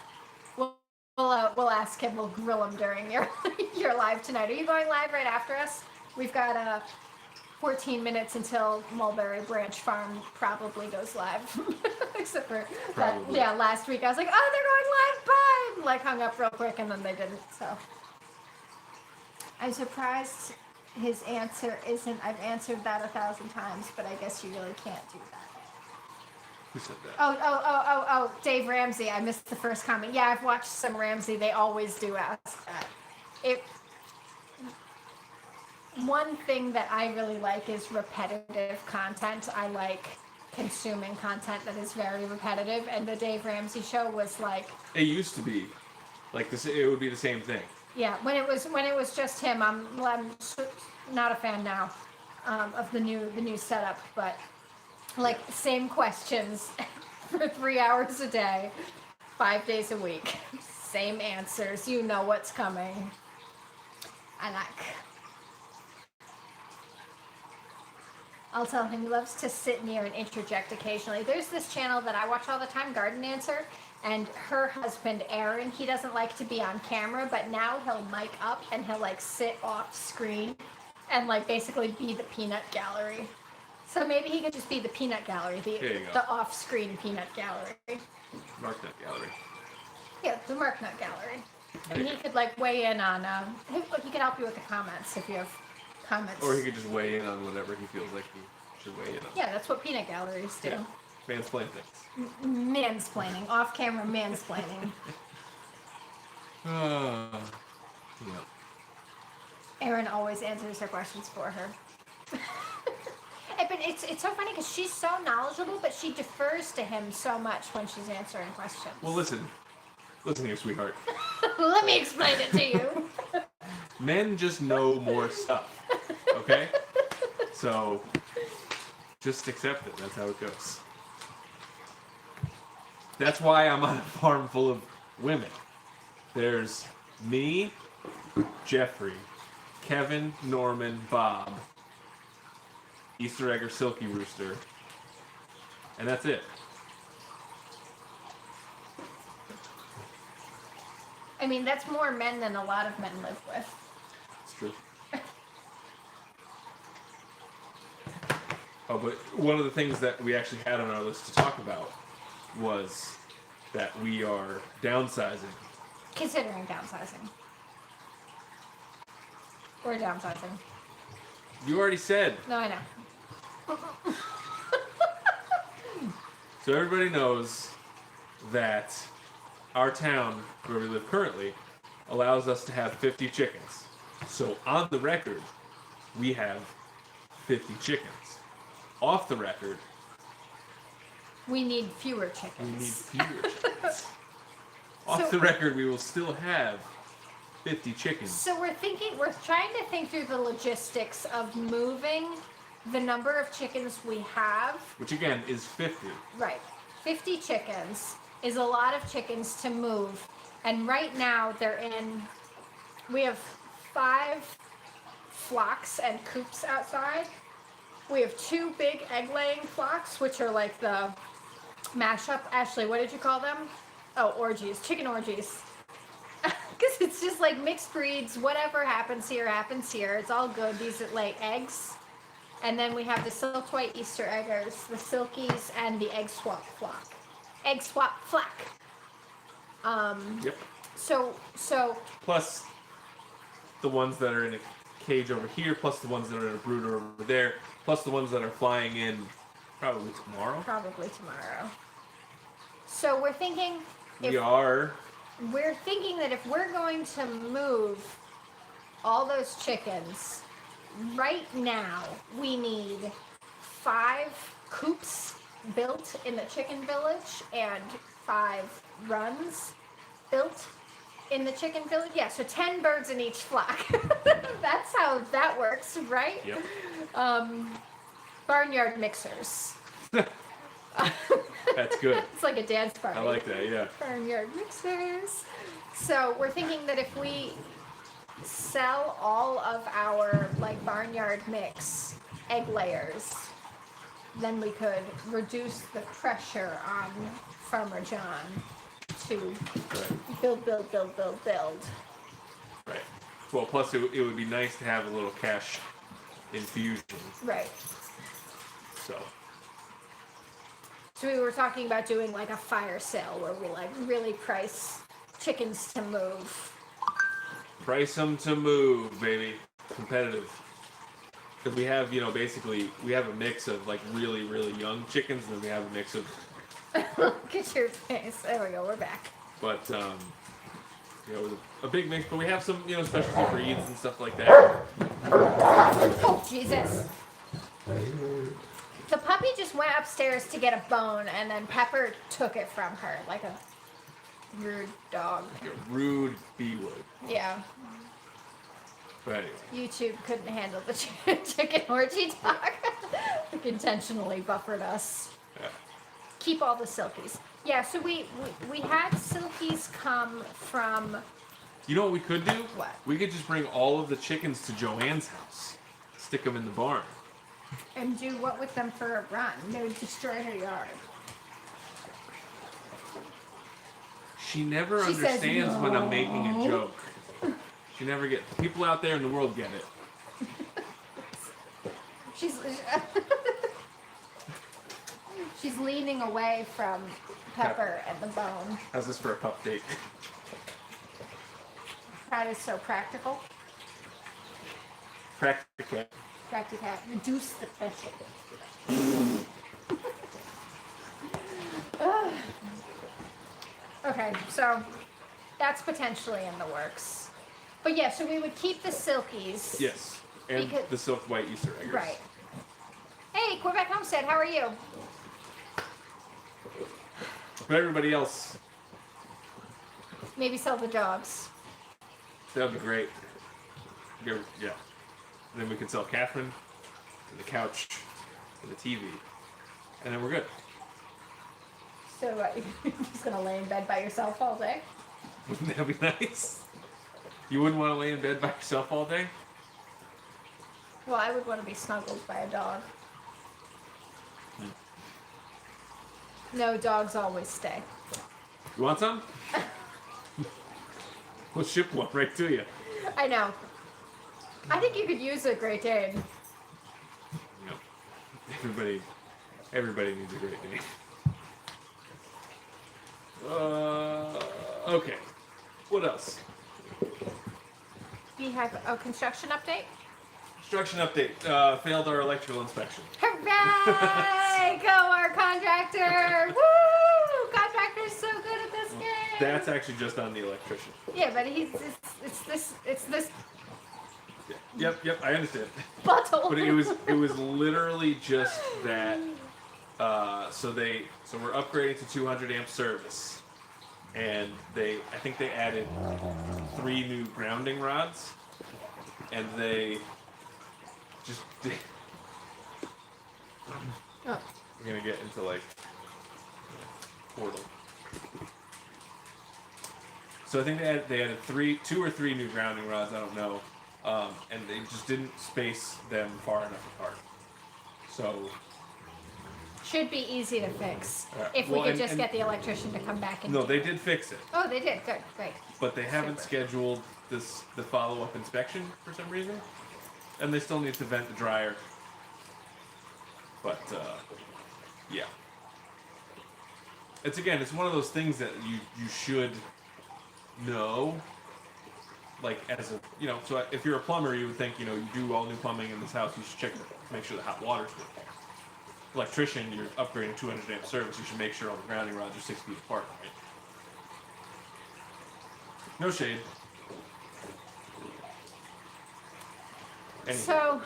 We'll ask him. We'll grill him during your your live tonight. Are you going live right after us? We've got 14 minutes until Mulberry Branch Farm probably goes live. Except for that, Probably. yeah, last week I was like, oh, they're going live, bye! Like hung up real quick and then they didn't. So I'm surprised his answer isn't, I've answered that 1,000 times, but I guess you really can't do that. Who said that? Oh, Dave Ramsey. I missed the first comment. Yeah, I've watched some Ramsey. They always do ask that. One thing that I really like is repetitive content. I like consuming content that is very repetitive, and the Dave Ramsey show was like, It used to be like this. It would be the same thing. yeah, when it was just him. I'm not a fan now of the new setup, but like same questions for 3 hours a day, 5 days a week, same answers. You know what's coming. I like. I'll tell him he loves to sit near and interject occasionally. There's this channel that I watch all the time, Garden Answer, and her husband, Aaron, he doesn't like to be on camera, but now he'll mic up and he'll like sit off screen and like basically be the peanut gallery. So maybe he could just be the peanut gallery, There you go. the off-screen peanut gallery. Mark that gallery. Yeah, the Marknut gallery. And he could like weigh in on, he could help you with the comments if you have comments. Or he could just weigh in on whatever he feels like he should weigh in on. Yeah, that's what peanut galleries do. Yeah. Mansplain things. Mansplaining, off-camera mansplaining. Yeah. Erin always answers her questions for her. But it's so funny because she's so knowledgeable, but she defers to him so much when she's answering questions. Well, listen here, sweetheart. Let me explain it to you. Men just know more stuff. Okay? So just accept it. That's how it goes. That's why I'm on a farm full of women. There's me, Jeffrey, Kevin, Norman, Bob, Easter Egg or Silky Rooster, and that's it. I mean, that's more men than a lot of men live with. It's true. Oh, but one of the things that we actually had on our list to talk about was that we are downsizing. Considering downsizing. We're downsizing. You already said. No, I know. So everybody knows that our town, where we live currently, allows us to have 50 chickens. So on the record, we have 50 chickens. Off the record, We need fewer we chickens. need fewer chickens. Off So- the record, we will still have 50 chickens. So we're trying to think through the logistics of moving the number of chickens we have. Which again is 50. Right. 50 chickens is a lot of chickens to move. And right now we have 5 flocks and coops outside. We have 2 big egg laying flocks, which are like the mashup. Ashley, what did you call them? Oh, orgies, chicken orgies. Because it's just like mixed breeds, whatever happens here, it's all good. These lay eggs. And then we have the silk white Easter eggers, the silkies, and the egg swap flock. Egg swap flock. Yep. So Plus the ones that are in a cage over here, plus the ones that are in a brooder over there, plus the ones that are flying in probably tomorrow. probably tomorrow. So we're thinking We're thinking that if we're going to move all those chickens, right now we need 5 coops built in the chicken village and 5 runs built in the chicken village. Yeah, so 10 birds in each flock. That's how that works, right? Yep. Barnyard mixers. That's good. It's like a dance party. I like that, yeah. Barnyard mixers. So we're thinking that if we sell all of our like barnyard mix egg layers, then we could reduce the pressure on Farmer John to Right. build. Right. Well, plus it would be nice to have a little cash infusion. Right. So, So we were talking about doing like a fire sale where we like really price chickens to move. price them to move, baby. Competitive. Because we have, basically, we have a mix of like really, really young chickens, and then we have a mix of, Look at your face. There we go. We're back. but, a big mix. But we have some, specialty breeds and stuff like that. Oh, Jesus. The puppy just went upstairs to get a bone, and then Pepper took it from her like a rude dog. Like a rude B-word. Yeah. But anyway. YouTube couldn't handle the chicken orgy talk. Like intentionally buffered us. Yeah. Keep all the silkies. Yeah, so we had silkies come from. You know what we could do? What? We could just bring all of the chickens to Joanne's house. Stick them in the barn. And do what with them for a run? They would destroy her yard. She never She says understands when I'm making a no. joke. She never gets. People out there in the world get it. She's leaning away from Pepper and the bone. How's this for a pup date? That is so practical. Practical. Practical. Reduce the pressure. Ugh. Okay, so that's potentially in the works. But yeah, so we would keep the silkies. Yes. And Because- the silk white Easter eggers. Right. Hey, Quebec Homestead, how are you? But everybody else, Maybe sell the dogs. that would be great. Yeah. And then we could sell Catherine, and the couch, and the TV. And then we're good. So you're just gonna lay in bed by yourself all day? Wouldn't that be nice? You wouldn't want to lay in bed by yourself all day? Well, I would want to be snuggled by a dog. No, dogs always stay. You want some? We'll ship one right to you. I know. I think you could use a Great Dane. Yep. Everybody needs a great day. Okay. What else? We have a construction update. Construction update. Failed our electrical inspection. Hooray! Go our contractor! Woo! Contractor's so good at this game. That's actually just on the electrician. Yeah, but it's this Yep. I understand. Butthole. But it was literally just that. So we're upgrading to 200 amp service, and I think they added 3 new grounding rods, and they just. Oh. We're gonna get into like portal. So I think they added 2 or 3 new grounding rods. I don't know, and they just didn't space them far enough apart. So Should be easy to fix if well, we could and- just and- get the electrician to come back and. no, do they it. did fix it, Oh, they did. Good. Great. but they haven't Super. scheduled the follow-up inspection for some reason, and they still need to vent the dryer. But yeah, it's one of those things that you should know. Like as a so if you're a plumber, you would think you do all new plumbing in this house. You should check to make sure the hot water's good. Electrician, you're upgrading 200 amp service. You should make sure all the grounding rods are 6 feet apart. Right? No shade. Anyway. So,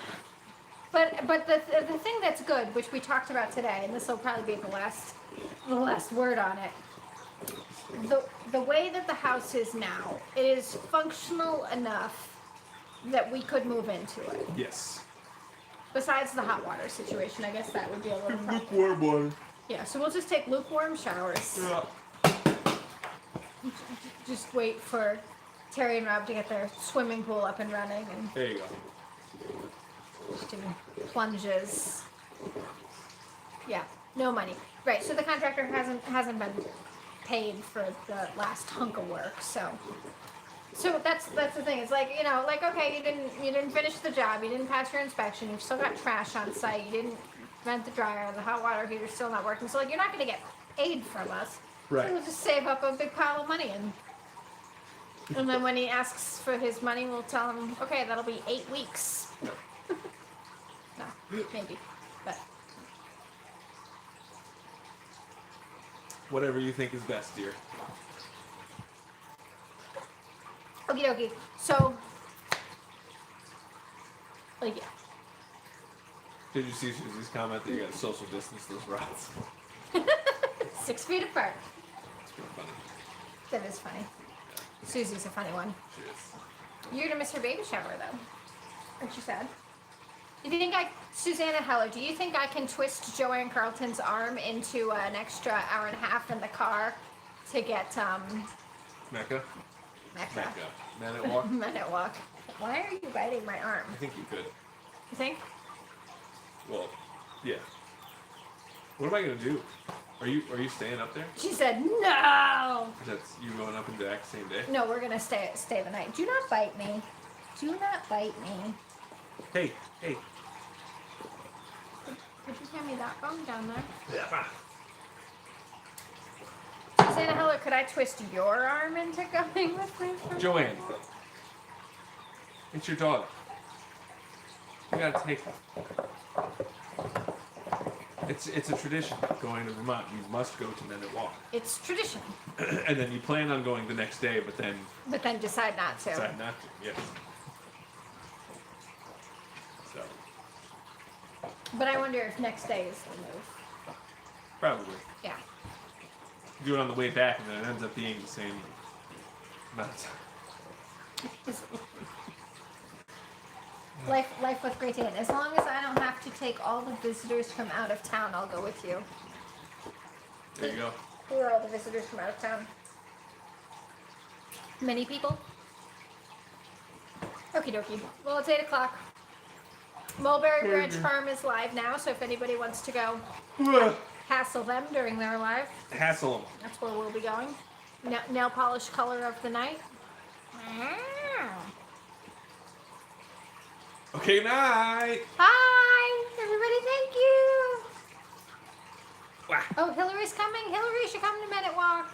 but the thing that's good, which we talked about today, and this will probably be the last word on it. The way that the house is now, it is functional enough that we could move into it. Yes. Besides the hot water situation, I guess that would be a little problem. Lukewarm water. Yeah, so we'll just take lukewarm showers. Yeah. Just wait for Terry and Rob to get their swimming pool up and running and There you go. just do plunges. Yeah, no money. Right, so the contractor hasn't been paid for the last hunk of work, so that's the thing. It's like, okay, you didn't finish the job, you didn't pass your inspection, you've still got trash on site, you didn't vent the dryer, the hot water heater's still not working, so you're not gonna get paid from us. Right. So we'll just save up a big pile of money and then when he asks for his money, we'll tell him, okay, that'll be 8 weeks. No, maybe, but Whatever you think is best, dear. okie dokie. So, yeah. Did you see Susie's comment that you got to social distance those rods? 6 feet apart. It's pretty funny. That is funny. Susie's a funny one. She is. You're gonna miss her baby shower though. Aren't you sad? Susanna Heller, do you think I can twist Joanne Carlton's arm into an extra hour and a half in the car to get Mecca? Mecca. Man at walk? Minute walk. Why are you biting my arm? I think you could. You think? Well, yeah. What am I gonna do? Are you staying up there? She said no. That's you going up and back the same day? No, we're gonna stay the night. Do not bite me. Do not bite me. Hey. Could you hand me that bone down there? Yeah. Susanna Heller, could I twist your arm into going with me? Joanne. It's your dog. You gotta take her. It's a tradition going to Vermont. You must go to Men at Walk. It's tradition. And then you plan on going the next day, but then But then decide not to. decide not to. Yes. So, But I wonder if next day is the move. probably. Yeah. Do it on the way back, and then it ends up being the same amount of time. Life with Great Dane. As long as I don't have to take all the visitors from out of town, I'll go with you. There you go. Who are all the visitors from out of town? Many people? Okie dokie. Well, it's 8 o'clock. Mulberry Branch Farm is live now, so if anybody wants to go hassle them during their live, Hassle them. that's where we'll be going. Nail polish color of the night. Wow. Okay, night. Hi, everybody, thank you. Wah. Oh, Hillary's coming. Hillary should come to Men at Walk.